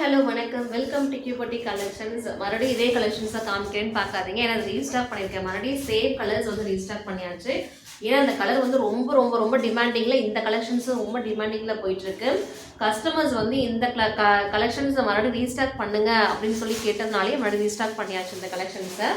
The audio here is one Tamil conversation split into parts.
ஹலோ வணக்கம். வெல்கம் டு கியூபட்டி கலெக்ஷன்ஸ். மறுபடியும் இதே கலெக்ஷன்ஸை காமிக்கிறேன்னு பார்க்காதீங்க. ஏன்னா அது ரீஸ்டாக் பண்ணியிருக்கேன். மறுபடியும் சேம் கலர்ஸ் வந்து ரீஸ்டாக் பண்ணியாச்சு. ஏன்னா அந்த கலர் வந்து ரொம்ப ரொம்ப ரொம்ப டிமாண்டிங்கில், இந்த கலெக்ஷன்ஸும் ரொம்ப டிமாண்டிங்கில் போயிட்டுருக்கு. கஸ்டமர்ஸ் வந்து இந்த கலெக்ஷன்ஸை மறுபடியும் ரீஸ்டாக் பண்ணுங்க அப்படின்னு சொல்லி கேட்டதுனாலே மறுபடியும் ரீஸ்டாக் பண்ணியாச்சு இந்த கலெக்ஷன்ஸை.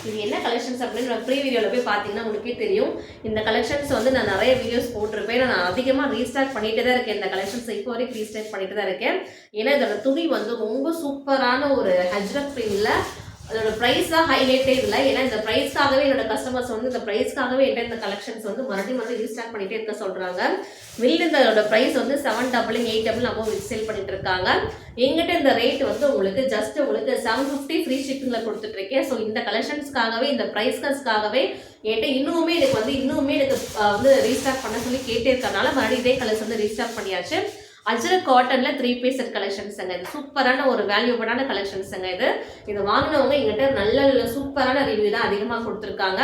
இது என்ன கலெக்ஷன்ஸ் அப்படின்னு ப்ரீ வீடியோவில் போய் பார்த்தீங்கன்னா உங்களுக்கே தெரியும். இந்த கலெக்ஷன்ஸ் வந்து நான் நிறைய வீடியோஸ் போட்டிருப்பேன். நான் அதிகமாக ரீஸ்டாக் பண்ணிட்டு தான் இருக்கேன். இந்த கலெக்ஷன்ஸை இப்போ வரைக்கும் ரீஸ்டாக் பண்ணிட்டு தான் இருக்கேன். ஏன்னா இதோட துணி வந்து ரொம்ப சூப்பரான ஒரு ஹஜ்ரக் பிரிண்டில், அதோட ப்ரைஸ் தான் ஹைலைட்டே இல்லை. ஏன்னா இந்த ப்ரைஸ்க்காகவே என்னோட கஸ்டமர்ஸ் வந்து இந்த ப்ரைஸ்க்காகவே என்கிட்ட இந்த கலெக்ஷன்ஸ் வந்து மறுபடியும் ரீஸ்டாக் பண்ணிகிட்டே இருக்க சொல்கிறாங்க. வெளில இதோட ப்ரைஸ் வந்து 7,800 8,000 சேல் பண்ணிட்டு இருக்காங்க. எங்கிட்ட இந்த ரேட் வந்து உங்களுக்கு ஜஸ்ட் உங்களுக்கு 750 ஃப்ரீ ஷிப்பிங்கில் கொடுத்துட்ருக்கேன். ஸோ இந்த கலெக்ஷன்ஸ்க்காகவே, இந்த ப்ரைஸ்க்காகவே என்கிட்ட இன்னுமே எனக்கு வந்து ரீஸ்டாக் பண்ண சொல்லி கேட்டே இருக்கனால மறுபடியும் இதே கலர்ஸ் வந்து ரீஸ்டாக் பண்ணியாச்சு. அஜ்ரக் காட்டன்ல 3 பீஸ் செட் கலெக்ஷன்ஸுங்க. இது சூப்பரான ஒரு வேல்யூபடான கலெக்ஷன்ஸுங்க. இது வாங்கினவங்க எங்கிட்ட நல்ல சூப்பரான ரிவ்யூ தான் அதிகமாக கொடுத்துருக்காங்க.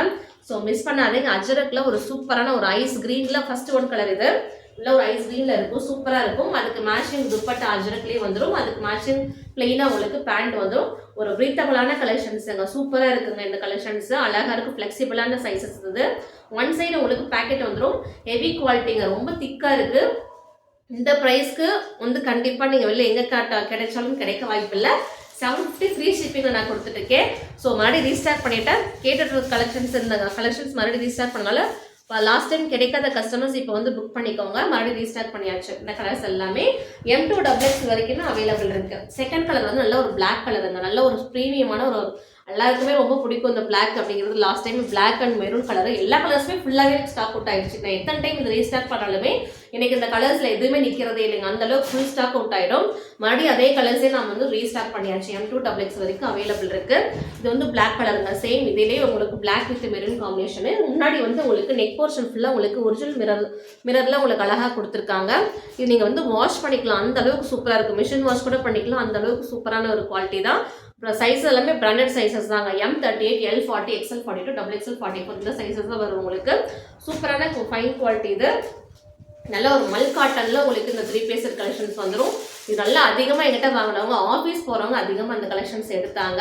ஸோ மிஸ் பண்ணாதீங்க. அஜ்ரக்ல ஒரு சூப்பரான ஒரு ஐஸ் கிரீன்ல ஃபர்ஸ்ட் ஒன் கலர் இது இல்லை, ஒரு ஐஸ் கிரீன்ல இருக்கும், சூப்பராக இருக்கும். அதுக்கு மேட்சிங் துப்பட்டா அஜ்ரக்லேயே வந்துடும். அதுக்கு மேட்சிங் பிளெயினாக உங்களுக்கு பேண்ட் வந்துடும். ஒரு பிரீத்தபிளான கலெக்ஷன்ஸுங்க, சூப்பராக இருக்குங்க. இந்த கலெக்ஷன்ஸ் அழகாக இருக்கும், ஃப்ளெக்சிபிளான சைஸஸ். இது ஒன் சைடு உங்களுக்கு பேக்கெட் வந்துடும். ஹெவி குவாலிட்டிங்க, ரொம்ப திக்காக இருக்குது. இந்த ப்ரைஸ்க்கு வந்து கண்டிப்பாக நீங்கள் வெளில எங்கே கிடைச்சாலும் கிடைக்க வாய்ப்பில்லை. 750 ஃப்ரீ ஷிப்பிங்கை நான் கொடுத்துட்ருக்கேன். ஸோ மறுபடியும் ரீஸ்டார்ட் பண்ணிவிட்டேன். கேட்டுட்டு கலெக்ஷன்ஸ் இந்த கலெக்ஷன்ஸ் மறுபடியும் ரீஸ்டார்ட் பண்ணனால லாஸ்ட் டைம் கிடைக்காத கஸ்டமர்ஸ் இப்போ வந்து புக் பண்ணிக்கோங்க. மறுபடியும் ரீஸ்டார்ட் பண்ணியாச்சு. இந்த கலர்ஸ் எல்லாமே M2XX வரைக்கும் அவைலபிள் இருக்குது. செகண்ட் கலர் வந்து நல்ல ஒரு பிளாக் கலருங்க. நல்ல ஒரு ப்ரீமியமான ஒரு எல்லாருக்குமே ரொம்ப பிடிக்கும் இந்த பிளாக் அப்படிங்கிறது. Last time black and maroon colour எல்லா கலர்ஸுமே ஃபுல்லாகவே ஸ்டாக் அவுட் ஆயிடுச்சு. நான் எத்தனை டைம் இது ரீஸ்டாக் பண்ணாலுமே எனக்கு இந்த கலர்ஸில் எதுவுமே நிற்கிறதே இல்லைங்க. அந்தளவுக்கு ஃபுல் ஸ்டாக் அவுட் ஆகிடும். மறுபடியும் அதே கலர்ஸே நான் வந்து ரீஸ்டாக் பண்ணியாச்சு. M2XX வரைக்கும் அவைலபிள் இருக்குது. இது வந்து பிளாக் கலருங்க. சேம் இதிலே உங்களுக்கு பிளாக் வித் மெரூன் காம்பினேஷனு. முன்னாடி வந்து உங்களுக்கு நெக் போர்ஷன் ஃபுல்லாக உங்களுக்கு ஒரிஜினல் மிரரில் உங்களுக்கு அழகாக கொடுத்துருக்காங்க. இது நீங்கள் வந்து வாஷ் பண்ணிக்கலாம். அந்த அளவுக்கு சூப்பராக இருக்குது. மிஷின் வாஷ் கூட பண்ணிக்கலாம். அந்த அளவுக்கு சூப்பரான ஒரு குவாலிட்டி தான். அப்புறம் சைஸ் எல்லாமே பிராண்டட் சைஸஸ் தாங்க. M38, L40, XL42, XXL44 இந்த சைஸஸ் தான் வரும் உங்களுக்கு. சூப்பரான ஃபைன் குவாலிட்டி. இது நல்ல ஒரு மல் காட்டனில் உங்களுக்கு இந்த 3 பீஸ் கலெக்ஷன்ஸ் வந்துடும். இது நல்லா அதிகமாக எங்கிட்ட வாங்கினவங்க, ஆஃபீஸ் போகிறவங்க அதிகமாக அந்த கலெக்ஷன்ஸ் எடுத்தாங்க.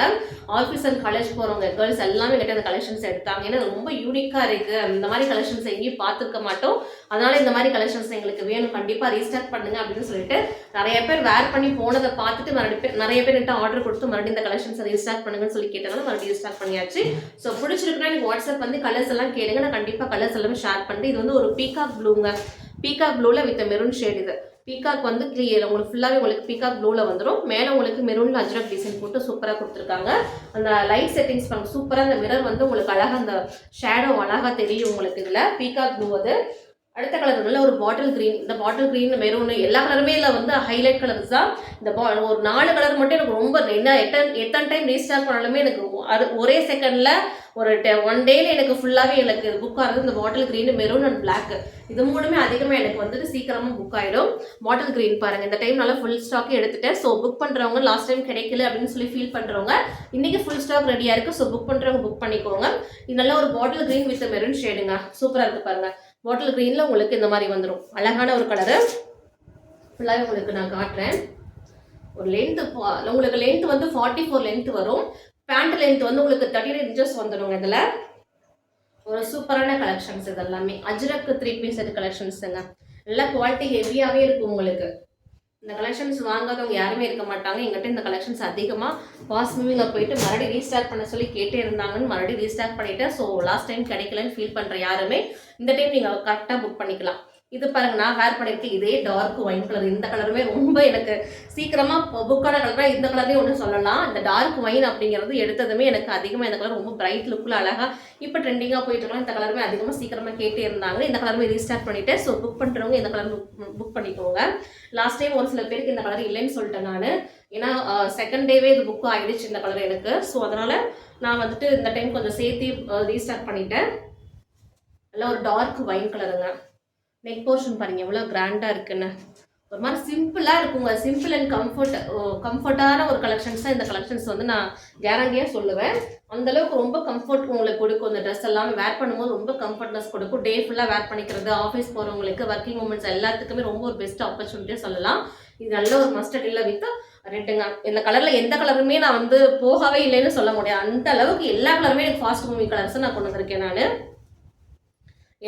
ஆஃபீஸ் அண்ட் காலேஜ் போகிறவங்க கேர்ள்ஸ் எல்லாமே எங்கிட்ட இந்த கலெக்ஷன்ஸ் எடுத்தாங்க. ஏன்னா ரொம்ப யூனிக்காக இருக்குது. இந்த மாதிரி கலெக்ஷன்ஸ் எங்கேயும் பார்த்துருக்க மாட்டோம். அதனால் இந்த மாதிரி கலெக்ஷன்ஸ் எங்களுக்கு வேணும், கண்டிப்பாக ரீஸ்டார்ட் பண்ணுங்க அப்படின்னு சொல்லிட்டு நிறைய பேர் வேர் பண்ணி போனதை பார்த்துட்டு நிறைய பேர் என்கிட்ட ஆர்டர் கொடுத்து மறுபடியும் இந்த கலெக்ஷன்ஸை ரீஸ்டார்ட் பண்ணுங்கன்னு சொல்லி கேட்டனால மறுபடியும் ரீஸ்டார்ட் பண்ணியாச்சு. ஸோ பிடிச்சிருக்குன்னா எனக்கு வாட்ஸ்அப் வந்து கலர்ஸ் எல்லாம் கேளுங்க. நான் கண்டிப்பாக கலர்ஸ் எல்லாமே ஷேர் பண்ணிட்டு. இது வந்து ஒரு பீகாக் ப்ளூங்க. பீகாக் ப்ளூவில் வித் மெரூன் ஷேட். இது பீகாக் வந்து கிளியர் உங்களுக்கு ஃபுல்லாகவே உங்களுக்கு பீகாக் ப்ளூவில் வந்துடும். மேலே உங்களுக்கு மெரூனில் அஜ்ரக் டிசைன் போட்டு சூப்பராக கொடுத்துருக்காங்க. அந்த லைட் செட்டிங்ஸ் பண்ண சூப்பராக. அந்த மிரர் வந்து உங்களுக்கு அழகாக அந்த ஷேடோ அழகாக தெரியும் உங்களுக்கு. இதில் பீகாக் ப்ளூ. அது அடுத்த கலர் நல்ல ஒரு பாட்டில் க்ரீன். இந்த பாட்டில் க்ரீன், மெரூன் எல்லா கலருமே இதில் வந்து ஹைலைட் கலர்ஸ் தான். இந்த ஒரு 4 கலர் மட்டும் எனக்கு ரொம்ப எத்தனை டைம் ரீஸ்டார்ட் பண்ணாலுமே எனக்கு ஒரே செகண்டில் ஒரு 1 டேல எனக்கு ஃபுல்லாகவே எனக்கு புக் ஆகிறது இந்த bottle green, maroon and black. இது மூணுமே அதிகமாக எனக்கு வந்துட்டு சீக்கிரமாக புக் ஆகிடும். பாட்டில் க்ரீன் பாருங்கள், இந்த டைம் நல்லா ஃபுல் ஸ்டாக்கே எடுத்துட்டேன். ஸோ புக் பண்ணுறவங்க லாஸ்ட் டைம் கிடைக்கல அப்படின்னு சொல்லி ஃபீல் பண்ணுறவங்க இன்றைக்கி ஃபுல் ஸ்டாக் ரெடியாக இருக்குது. ஸோ புக் பண்ணுறவங்க புக் பண்ணிக்கோங்க. இது நல்ல ஒரு பாட்டில் க்ரீன் வித் மெரூன் ஷேடுங்க. சூப்பராக இருக்குது பாருங்கள். பாட்டில் க்ரீனில் உங்களுக்கு இந்த மாதிரி வந்துடும். அழகான ஒரு கலரு. ஃபுல்லாகவே உங்களுக்கு நான் காட்டுறேன். ஒரு லென்த்து உங்களுக்கு லென்த் வந்து 44 லென்த் வரும். பேண்ட் லென்த் வந்து உங்களுக்கு 39 இன்ச்சஸ் வந்துடுங்க. இதில் ஒரு சூப்பரான கலெக்ஷன்ஸ். இது எல்லாமே அஜ்ரக் 3 பீஸ் செட் கலெக்ஷன்ஸுங்க. நல்லா குவாலிட்டி ஹெவியாகவே இருக்கும் உங்களுக்கு. இந்த கலெக்ஷன்ஸ் வாங்காதவங்க யாருமே இருக்க மாட்டாங்க. எங்கிட்ட இந்த கலெக்ஷன்ஸ் அதிகமாக ஃபாஸ்ட் மூவிங்கில் போயிட்டு மறுபடியும் ரீஸ்டார்ட் பண்ண சொல்லி கேட்டே இருந்தாங்கன்னு மறுபடியும் ரீஸ்டார்ட் பண்ணிவிட்டேன். ஸோ லாஸ்ட் டைம் கிடைக்கலன்னு ஃபீல் பண்ணுற யாருமே இந்த டைம் நீங்கள் கரெக்டாக புக் பண்ணிக்கலாம். இது பாருங்கள், நான் வேர் பண்ணியிருக்கேன். இதே டார்க் ஒயின் கலர். இந்த கலருமே ரொம்ப எனக்கு சீக்கிரமாக புக்கான கலராக இந்த கலரையும் ஒன்று சொல்லலாம். இந்த டார்க் ஒயின் அப்படிங்கிறது எடுத்ததுமே எனக்கு அதிகமாக இந்த கலர் ரொம்ப பிரைட் லுக்கில் அழகாக இப்போ ட்ரெண்டிங்காக போயிட்டு இருக்கலாம். இந்த கலருமே அதிகமாக சீக்கிரமாக கேட்டே இருந்தாங்க. இந்த கலருமே ரீஸ்டார்ட் பண்ணிவிட்டேன். ஸோ புக் பண்ணுறவங்க இந்த கலர் புக் பண்ணிக்கோங்க. லாஸ்ட் டைம் ஒரு சில பேருக்கு இந்த கலர் இல்லைன்னு சொல்லிட்டேன் நான். ஏன்னா செகண்ட் டேவே இது புக் ஆகிடுச்சு இந்த கலர் எனக்கு. ஸோ அதனால் நான் வந்துட்டு இந்த டைம் கொஞ்சம் சேர்த்து ரீஸ்டார்ட் பண்ணிட்டேன். நல்லா ஒரு டார்க் ஒயின் கலருங்க. நெக் போர்ஷன் பாருங்க எவ்வளோ கிராண்டாக இருக்குன்னு. ஒரு மாதிரி சிம்பிளாக இருக்குங்க. சிம்பிள் அண்ட் கம்ஃபர்ட்டான ஒரு கலெக்ஷன்ஸ் தான் இந்த கலெக்ஷன்ஸ் வந்து நான் கேரண்டியாக சொல்லுவேன். அந்தளவுக்கு ரொம்ப கம்ஃபர்ட் உங்களுக்கு கொடுக்கும். இந்த ட்ரெஸ் எல்லாமே வேர் பண்ணும்போது ரொம்ப கம்ஃபர்ட்னஸ் கொடுக்கும். டே ஃபுல்லாக வேர் பண்ணிக்கிறது, ஆஃபீஸ் போகிறவங்களுக்கு, ஒர்க்கிங் உமன்ஸ் எல்லாத்துக்குமே ரொம்ப ஒரு பெஸ்ட் ஆப்பர்ச்சுனிட்டியாக சொல்லலாம். இது நல்ல ஒரு மஸ்டர்ட் இல்லை வித் ரெட்டுங்க. இந்த கலர்ல எந்த கலருமே நான் வந்து போகவே இல்லைன்னு சொல்ல முடியாது. அந்த அளவுக்கு எல்லா கலருமே எனக்கு ஃபாஸ்ட் மூவிங் கலர்ஸ் நான் கொண்டு வந்திருக்கேன் நான்.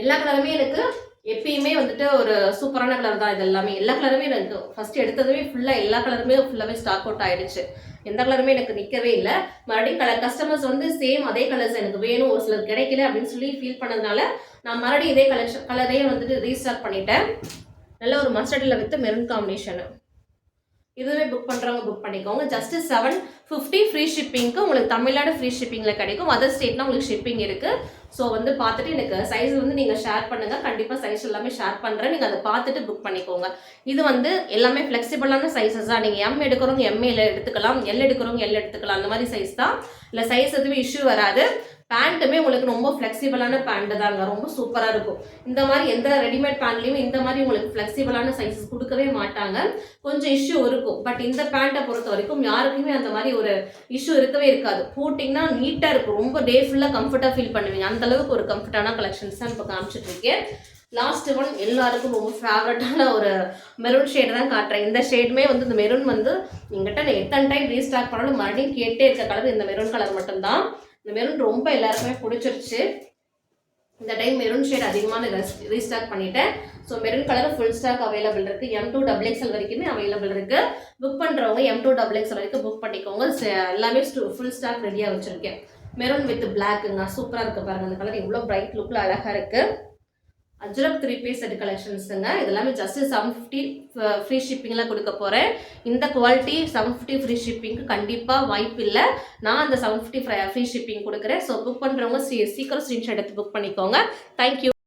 எல்லா கலருமே எனக்கு எப்பயுமே வந்துட்டு ஒரு சூப்பரான கலர் தான். இது எல்லாமே எல்லா கலருமே எனக்கு ஃபர்ஸ்ட் எடுத்ததுமே ஃபுல்லாக எல்லா கலருமே ஃபுல்லாகவே ஸ்டாக் அவுட் ஆயிடுச்சு. எந்த கலருமே எனக்கு நிற்கவே இல்லை. மறுபடியும் கஸ்டமர்ஸ் வந்து சேம் அதே கலர்ஸ் எனக்கு வேணும், ஒரு சிலர் கிடைக்கல அப்படின்னு சொல்லி ஃபீல் பண்ணதுனால நான் மறுபடியும் இதே கலரையே வந்துட்டு ரீஸ்டாக் பண்ணிட்டேன். நல்ல ஒரு மஸ்டர்டில் வித் மெரூன் காம்பினேஷன். இதுவே புக் பண்ணுறவங்க புக் பண்ணிக்கோங்க. ஜஸ்ட் 750 ஃப்ரீ ஷிப்பிங்க்கு உங்களுக்கு தமிழ்நாடு ஃப்ரீ ஷிப்பிங்கில் கிடைக்கும். அதர் ஸ்டேட்னா உங்களுக்கு ஷிப்பிங் இருக்குது. ஸோ வந்து பார்த்துட்டு எனக்கு சைஸ் வந்து நீங்கள் ஷேர் பண்ணுங்கள். கண்டிப்பாக சைஸ் எல்லாமே ஷேர் பண்ணுறேன். நீங்கள் அதை பார்த்துட்டு புக் பண்ணிக்கோங்க. இது வந்து எல்லாமே ஃப்ளெக்சிபிளான சைஸஸ் தான். நீங்கள் எம் எடுக்கிறவங்க எம்ஏல எடுத்துக்கலாம், எல் எடுக்கிறவங்க எல் எடுத்துக்கலாம். அந்த மாதிரி சைஸ் தான். இல்லை சைஸ் எதுவும் இஷ்யூ வராது. பேண்ட்டுமே உங்களுக்கு ரொம்ப ஃப்ளெக்சிபிளான பேண்ட் தாங்க, ரொம்ப சூப்பராக இருக்கும். இந்த மாதிரி எந்த ரெடிமேட் பேண்ட்லையும் இந்த மாதிரி உங்களுக்கு ஃப்ளெக்சிபிளான சைஸஸ் கொடுக்கவே மாட்டாங்க. கொஞ்சம் இஷ்யூ இருக்கும். பட் இந்த பேண்ட்டை பொறுத்த வரைக்கும் யாருக்குமே அந்த மாதிரி ஒரு இஷ்யூ இருக்கவே இருக்காது. போட்டிங்கன்னா நீட்டாக இருக்கும். ரொம்ப டே ஃபுல்லாக கம்ஃபர்ட்டாக ஃபீல் பண்ணுவீங்க. அந்த அளவுக்கு ஒரு கம்ஃபர்ட்டான கலெக்ஷன்ஸ் தான் இப்போ காமிச்சிட்டு இருக்கேன். லாஸ்ட் ஒன் எல்லாருக்கும் ரொம்ப ஃபேவரட்டான ஒரு மெரூன் ஷேட் தான் காட்டுறேன். இந்த ஷேடுமே வந்து இந்த மெரூன் வந்து எங்கிட்ட எத்தனை டைம் ரீஸ்டாக் பண்ணாலும் மறுபடியும் கேட்டே இருக்க கலர் இந்த மெரூன் கலர் மட்டும்தான். இந்த மெரூன் ரொம்ப எல்லாருக்குமே பிடிச்சிருச்சு. இந்த டைம் மெரூன் ஷேட் அதிகமாக ரீஸ்டாக் பண்ணிட்டேன். So maroon colour full stock available இருக்குது. M2 XXL வரைக்குமே அவைலபிள் இருக்குது. புக் பண்ணுறவங்க M2 XXL வரைக்கும் புக் பண்ணிக்கோங்க. எல்லாமே ஃபுல் ஸ்டாக் ரெடியாக வச்சுருக்கேன். மெரூன் வித் பிளாக்குங்க, சூப்பராக இருக்குது பாருங்கள். அந்த கலர் எவ்வளோ பிரைட் லுக்கில் அழகாக இருக்குது. அஜ்ரக் 3 பீஸ் செட் கலெக்ஷன்ஸுங்க. இதெல்லாமே ஜஸ்ட் 750 ஃப்ரீ ஷிப்பிங்கில் கொடுக்க போகிறேன். இந்த குவாலிட்டி 750 ஃப்ரீ ஷிப்பிங்க்கு கண்டிப்பாக வாய்ப்பு இல்லை. நான் அந்த 750 ஃப்ரீ ஷிப்பிங் கொடுக்குறேன். ஸோ புக் பண்ணுறவங்க சீக்கிரம் ஸ்க்ரீன்ஷாட் எடுத்து புக் பண்ணிக்கோங்க. தேங்க்யூ.